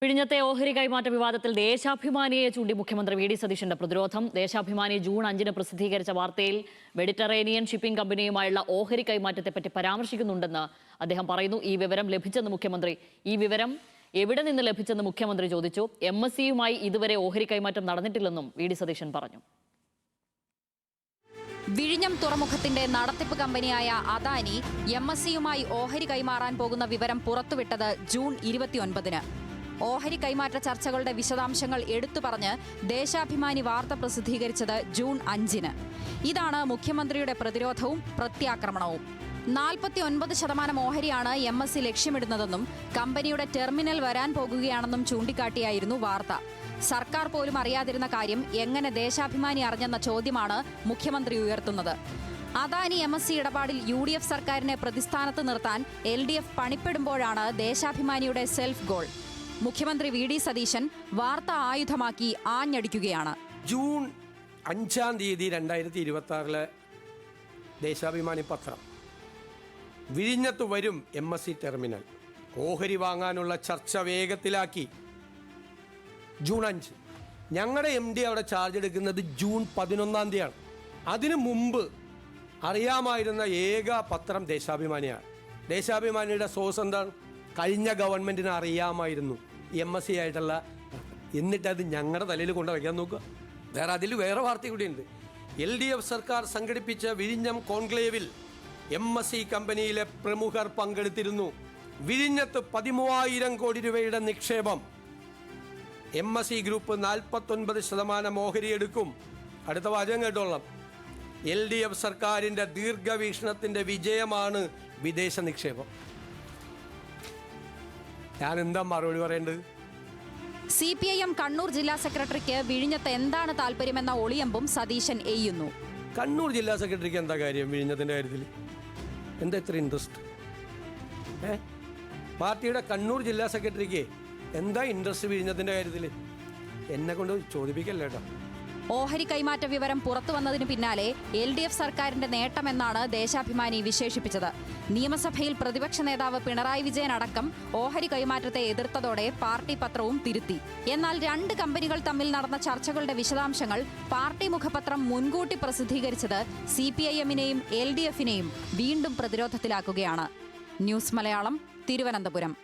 വിഴിഞ്ഞത്തെ ഓഹരി കൈമാറ്റ വിവാദത്തിൽ ദേശാഭിമാനിയെ ചൂണ്ടി മുഖ്യമന്ത്രി വി.ഡി. സതീശന്റെ പ്രതിരോധം. ദേശാഭിമാനി ജൂൺ 5-ന് പ്രസിദ്ധീകരിച്ച വാർത്തയിൽ മെഡിറ്ററേനിയൻ ഷിപ്പിംഗ് കമ്പനിയുമായുള്ള ഓഹരി കൈമാറ്റത്തെപ്പറ്റി പരാമർശിക്കുന്നുണ്ടെന്ന് അദ്ദേഹം പറയുന്നു. ഈ വിവരം ലഭിച്ചെന്ന് മുഖ്യമന്ത്രി ഈ വിവരം എവിടെ നിന്ന് ലഭിച്ചെന്ന് മുഖ്യമന്ത്രി ചോദിച്ചു. MSCയുമായി ഇതുവരെ ഓഹരി കൈമാറ്റം നടന്നിട്ടില്ലെന്നും വി.ഡി. സതീശൻ പറഞ്ഞു. വിഴിഞ്ഞം തുറമുഖത്തിന്റെ നടത്തിപ്പ് കമ്പനിയായ അദാനി MSCയുമായി ഓഹരി കൈമാറാൻ പോകുന്ന വിവരം പുറത്തുവിട്ടത് ജൂൺ 29-ന്. ഓഹരി കൈമാറ്റ ചർച്ചകളുടെ വിശദാംശങ്ങൾ എടുത്തു പറഞ്ഞ് ദേശാഭിമാനി വാർത്ത പ്രസിദ്ധീകരിച്ചത് ജൂൺ 5-ന്. ഇതാണ് മുഖ്യമന്ത്രിയുടെ പ്രതിരോധവും പ്രത്യാക്രമണവും. 49% ഓഹരിയാണ് MSC ലക്ഷ്യമിടുന്നതെന്നും കമ്പനിയുടെ ടെർമിനൽ വരാൻ പോകുകയാണെന്നും ചൂണ്ടിക്കാട്ടിയായിരുന്നു വാർത്ത. സർക്കാർ പോലും അറിയാതിരുന്ന കാര്യം എങ്ങനെ ദേശാഭിമാനി അറിഞ്ഞെന്ന ചോദ്യമാണ് മുഖ്യമന്ത്രി ഉയർത്തുന്നത്. അദാനി MSC ഇടപാടിൽ UDF സർക്കാരിനെ പ്രതിസ്ഥാനത്ത് നിർത്താൻ LDF പണിപ്പെടുമ്പോഴാണ് ദേശാഭിമാനിയുടെ സെൽഫ് ഗോൾ. മുഖ്യമന്ത്രി വി.ഡി. സതീശൻ വാർത്ത ആയുധമാക്കി ആഞ്ഞടിക്കുകയാണ്. ജൂൺ 5-ാം തീയതി 2026 ദേശാഭിമാനി പത്രം വിഴിഞ്ഞത്ത് വരും MSC ടെർമിനൽ, ഓഹരി വാങ്ങാനുള്ള ചർച്ച വേഗത്തിലാക്കി. ജൂൺ 5 ഞങ്ങളുടെ MD അവിടെ ചാർജ് എടുക്കുന്നത് ജൂൺ 11-ാം തീയതിയാണ്. അതിനു മുമ്പ് അറിയാമായിരുന്ന ഏക പത്രം ദേശാഭിമാനിയാണ്. ദേശാഭിമാനിയുടെ സോഴ്സ് എന്താണ്? കഴിഞ്ഞ ഗവൺമെൻറ്റിന് അറിയാമായിരുന്നു MSC ആയിട്ടുള്ള, എന്നിട്ടത് ഞങ്ങളുടെ തലയിൽ കൊണ്ട് വയ്ക്കാൻ നോക്കുക. അതിൽ വേറെ വാർത്ത കൂടിയുണ്ട്. LDF സർക്കാർ സംഘടിപ്പിച്ച വിഴിഞ്ഞം കോൺക്ലേവിൽ MSC കമ്പനിയിലെ പ്രമുഖർ പങ്കെടുത്തിരുന്നു. വിഴിഞ്ഞത്ത് 13,000 കോടി രൂപയുടെ നിക്ഷേപം. MSC ഗ്രൂപ്പ് 49% ഓഹരി എടുക്കും. അടുത്ത വാചകം കേട്ടോളാം. LDF സർക്കാരിൻ്റെ ദീർഘവീക്ഷണത്തിൻ്റെ വിജയമാണ് വിദേശ നിക്ഷേപം. ഞാൻ എന്താ മറുപടി പറയേണ്ടത്? CPIM കണ്ണൂർ ജില്ലാ സെക്രട്ടറിക്ക് വിഴിഞ്ഞത്ത് എന്താണ് താല്പര്യമെന്ന ഒളിയമ്പും സതീശൻ എയ്യുന്നു. കണ്ണൂർ ജില്ലാ സെക്രട്ടറിക്ക് എന്താ കാര്യം വിഴിഞ്ഞത്തിൻ്റെ കാര്യത്തിൽ? എന്താ ഇത്ര ഇൻട്രസ്റ്റ്? പാർട്ടിയുടെ കണ്ണൂർ ജില്ലാ സെക്രട്ടറിക്ക് എന്താ ഇൻട്രസ്റ്റ് വിഴിഞ്ഞത്തിൻ്റെ കാര്യത്തിൽ? എന്നെ കൊണ്ട് ചോദിപ്പിക്കല്ലേ കേട്ടോ. ഓഹരി കൈമാറ്റ വിവരം പുറത്തു വന്നതിന് പിന്നാലെ LDF സർക്കാരിന്റെ നേട്ടമെന്നാണ് ദേശാഭിമാനി വിശേഷിപ്പിച്ചത്. നിയമസഭയിൽ പ്രതിപക്ഷ നേതാവ് പിണറായി വിജയൻ അടക്കം ഓഹരി കൈമാറ്റത്തെ എതിർത്തതോടെ പാർട്ടി പത്രവും തിരുത്തി. എന്നാൽ രണ്ട് കമ്പനികൾ തമ്മിൽ നടന്ന ചർച്ചകളുടെ വിശദാംശങ്ങൾ പാർട്ടി മുഖപത്രം മുൻകൂട്ടി പ്രസിദ്ധീകരിച്ചത് CPIMനെയും LDFനെയും വീണ്ടും പ്രതിരോധത്തിലാക്കുകയാണ്. ന്യൂസ് മലയാളം, തിരുവനന്തപുരം.